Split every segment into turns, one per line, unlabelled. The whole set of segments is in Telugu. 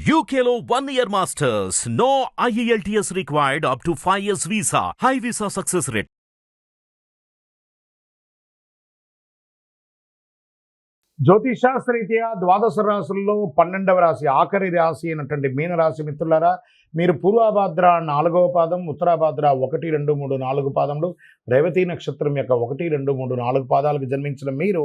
UKLO 1 year masters. No IELTS required up to 5 years visa. High visa success rate.
జ్యోతిషాస్త్రరీత్యా ద్వాదశ రాశుల్లో 12వ రాశి ఆఖరి రాశి అయినటువంటి మీనరాశి మిత్రులారా, మీరు పూర్వభాద్ర 4వ పాదం, ఉత్తరాభాద్ర 1, 2, 3, 4 పాదములు, రేవతి నక్షత్రం యొక్క 1, 2, 3, 4 పాదాలకు జన్మించిన మీరు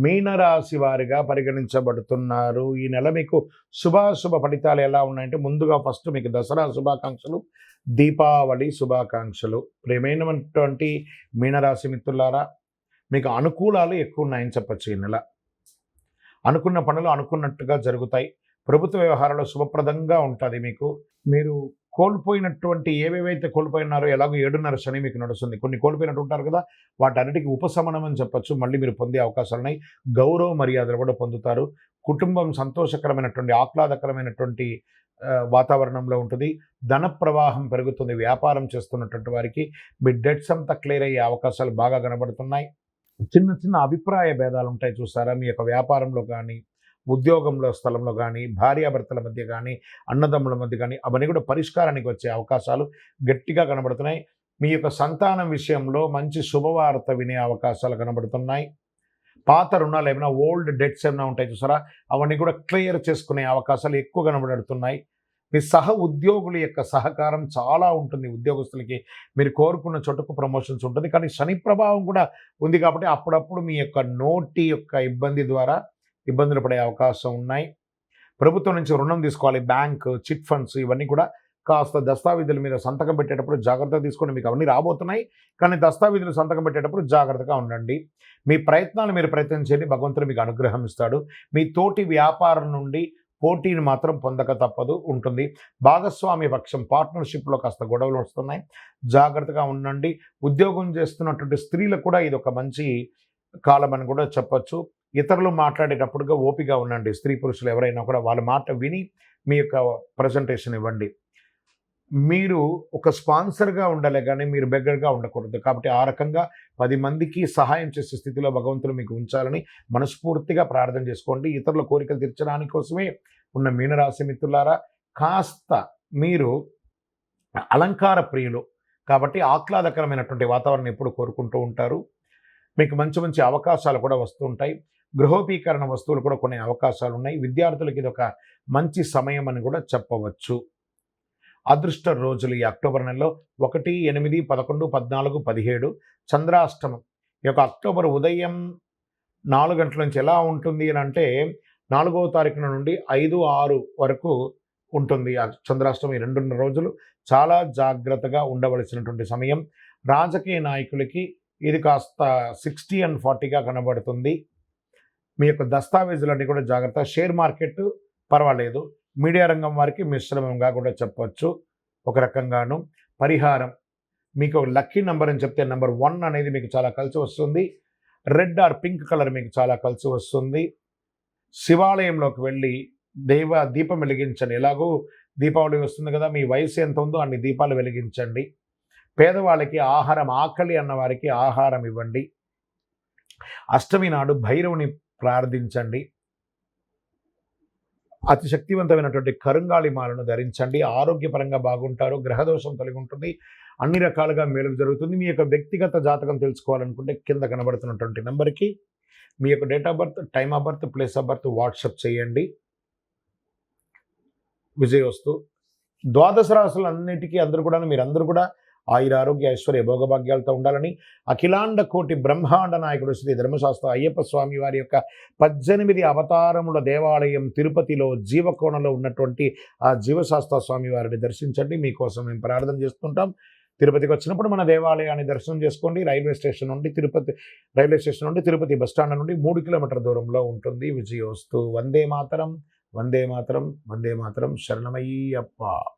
మీనరాశి వారిగా పరిగణించబడుతున్నారు. ఈ నెల మీకు శుభాశుభ ఫలితాలు ఎలా ఉన్నాయంటే, ముందుగా ఫస్ట్ మీకు దసరా శుభాకాంక్షలు, దీపావళి శుభాకాంక్షలు. ప్రియమైనటువంటి మీనరాశి మిత్రులారా, మీకు అనుకూలాలు ఎక్కువ ఉన్నాయని చెప్పచ్చు. ఈ నెల అనుకున్న పనులు అనుకున్నట్టుగా జరుగుతాయి. ప్రభుత్వ వ్యవహారాలు శుభప్రదంగా ఉంటుంది. మీరు కోల్పోయినటువంటి ఏవేవైతే కోల్పోయినారో, ఎలాగో 7.5 శని మీకు నడుస్తుంది. కొన్ని కోల్పోయినట్టు ఉంటారు కదా, వాటన్నిటికీ ఉపశమనం అని చెప్పచ్చు. మళ్ళీ మీరు పొందే అవకాశాలు ఉన్నాయి. గౌరవ మర్యాదలు కూడా పొందుతారు. కుటుంబం సంతోషకరమైనటువంటి ఆహ్లాదకరమైనటువంటి వాతావరణంలో ఉంటుంది. ధన ప్రవాహం పెరుగుతుంది. వ్యాపారం చేస్తున్నటువంటి వారికి మీ డెట్స్ అంతా క్లియర్ అయ్యే అవకాశాలు బాగా కనబడుతున్నాయి. చిన్న చిన్న అభిప్రాయ భేదాలు ఉంటాయి చూసారా, మీ యొక్క వ్యాపారంలో కానీ, ఉద్యోగంలో స్థలంలో కానీ, భార్యాభర్తల మధ్య కానీ, అన్నదమ్ముల మధ్య కానీ, అవన్నీ కూడా పరిష్కారానికి వచ్చే అవకాశాలు గట్టిగా కనబడుతున్నాయి. మీ యొక్క సంతానం విషయంలో మంచి శుభవార్త వినే అవకాశాలు కనబడుతున్నాయి. పాత రుణాలు ఏమైనా, ఓల్డ్ డెట్స్ ఏమైనా ఉంటాయి చూసారా, అవన్నీ కూడా క్లియర్ చేసుకునే అవకాశాలు ఎక్కువ కనబడుతున్నాయి. మీ సహ ఉద్యోగుల యొక్క సహకారం చాలా ఉంటుంది. ఉద్యోగస్తులకి మీరు కోరుకున్న చోటుకు ప్రమోషన్స్ ఉంటుంది. కానీ శని ప్రభావం కూడా ఉంది కాబట్టి అప్పుడప్పుడు మీ యొక్క నోటి యొక్క ఇబ్బంది ద్వారా ఇబ్బందులు పడే అవకాశం ఉన్నాయి. ప్రభుత్వం నుంచి రుణం తీసుకోవాలి, బ్యాంక్, చిట్ ఫండ్స్, ఇవన్నీ కూడా కాస్త దస్తావేజుల మీద సంతకం పెట్టేటప్పుడు జాగ్రత్తగా తీసుకోండి. మీకు అవన్నీ రాబోతున్నాయి, కానీ దస్తావేజులు సంతకం పెట్టేటప్పుడు జాగ్రత్తగా ఉండండి. మీ ప్రయత్నాలు మీరు ప్రయత్నం చేయండి, భగవంతుడు మీకు అనుగ్రహం ఇస్తాడు. మీ తోటి వ్యాపారం నుండి పోటీని మాత్రం పొందక తప్పదు ఉంటుంది. భాగస్వామ్య పక్షం, పార్ట్నర్షిప్లో కాస్త గొడవలు వస్తున్నాయి, జాగ్రత్తగా ఉండండి. ఉద్యోగం చేస్తున్నటువంటి స్త్రీలకు కూడా ఇది ఒక మంచి కాలం అని కూడా చెప్పచ్చు. ఇతరులు మాట్లాడేటప్పుడుగా ఓపిగా ఉండండి. స్త్రీ పురుషులు ఎవరైనా కూడా వాళ్ళ మాట విని మీ యొక్క ప్రజెంటేషన్ ఇవ్వండి. మీరు ఒక స్పాన్సర్గా ఉండాలి కానీ మీరు బెగ్గర్గా ఉండకూడదు. కాబట్టి ఆ రకంగా 10 మందికి సహాయం చేసే స్థితిలో భగవంతుడు మీకు ఉంచాలని మనస్ఫూర్తిగా ప్రార్థన చేసుకోండి. ఇతరుల కోరికలు తీర్చడానికి కోసమే ఉన్న మీనరాశి మిత్రులారా, కాస్త మీరు అలంకార ప్రియులు కాబట్టి ఆహ్లాదకరమైనటువంటి వాతావరణం ఎప్పుడు కోరుకుంటూ ఉంటారు. మీకు మంచి మంచి అవకాశాలు కూడా వస్తూ ఉంటాయి. గృహోపీకరణ వస్తువులు కూడా కొనే అవకాశాలు ఉన్నాయి. విద్యార్థులకి ఇది ఒక మంచి సమయం అని కూడా చెప్పవచ్చు. అదృష్ట రోజులు ఈ అక్టోబర్ నెలలో 1, 8, 11, 14, 17 చంద్రాష్టమం. ఈ యొక్క అక్టోబర్ ఉదయం 4 గంటల నుంచి ఎలా ఉంటుంది అని అంటే, 4వ తారీఖున నుండి 5, 6 వరకు ఉంటుంది ఆ చంద్రాష్టమి. 2.5 రోజులు చాలా జాగ్రత్తగా ఉండవలసినటువంటి సమయం. రాజకీయ నాయకులకి ఇది కాస్త 60 and 40గా కనబడుతుంది. మీ యొక్క దస్తావేజులన్నీ కూడా జాగ్రత్త. షేర్ మార్కెట్ పర్వాలేదు. మీడియా రంగం వారికి మిశ్రమంగా కూడా చెప్పవచ్చు. ఒక రకంగాను పరిహారం, మీకు లక్కీ నెంబర్ అని చెప్తే నెంబర్ 1 అనేది మీకు చాలా కలిసి వస్తుంది. రెడ్ ఆర్ పింక్ కలర్ మీకు చాలా కలిసి వస్తుంది. శివాలయంలోకి వెళ్ళి దీపం వెలిగించండి. ఎలాగో దీపావళి వస్తుంది కదా, మీ వయసు ఎంత ఉందో అన్ని దీపాలు వెలిగించండి. పేదవాళ్ళకి ఆహారం, ఆకలి అన్న వారికి ఆహారం ఇవ్వండి. అష్టమి నాడు భైరవుని ప్రార్థించండి. అతి శక్తివంతమైనటువంటి కరుంగాళి మాలను ధరించండి. ఆరోగ్యపరంగా బాగుంటారు. గ్రహదోషం తొలగి ఉంటుంది. అన్ని రకాలుగా మేలు జరుగుతుంది. మీ యొక్క వ్యక్తిగత జాతకం తెలుసుకోవాలనుకుంటే కింద కనబడుతున్నటువంటి నెంబర్కి మీ యొక్క date of birth, time of birth, place of birth WhatsApp చేయండి. విజయోస్తు. ద్వాదశ రాశులన్నిటికీ మీరందరూ కూడా ఆయుర ఆరోగ్య ఐశ్వర్య భోగభాగ్యాలతో ఉండాలని అఖిలాండ కోటి బ్రహ్మాండ నాయకుడు శ్రీ ధర్మశాస్త్ర అయ్యప్ప స్వామి వారి యొక్క 18 అవతారముల దేవాలయం తిరుపతిలో జీవకోణలో ఉన్నటువంటి ఆ జీవశాస్త్ర స్వామి వారిని దర్శించండి. మీకోసం మేము ప్రార్థన చేస్తుంటాం. తిరుపతికి వచ్చినప్పుడు మన దేవాలయాన్ని దర్శనం చేసుకోండి. రైల్వే స్టేషన్ నుండి తిరుపతి బస్టాండ్ నుండి 3 కిలోమీటర్ల దూరంలో ఉంటుంది. విజయోస్తు. వందే మాతరం, వందే మాతరం, వందే మాతరం. శరణమయ్యప్ప.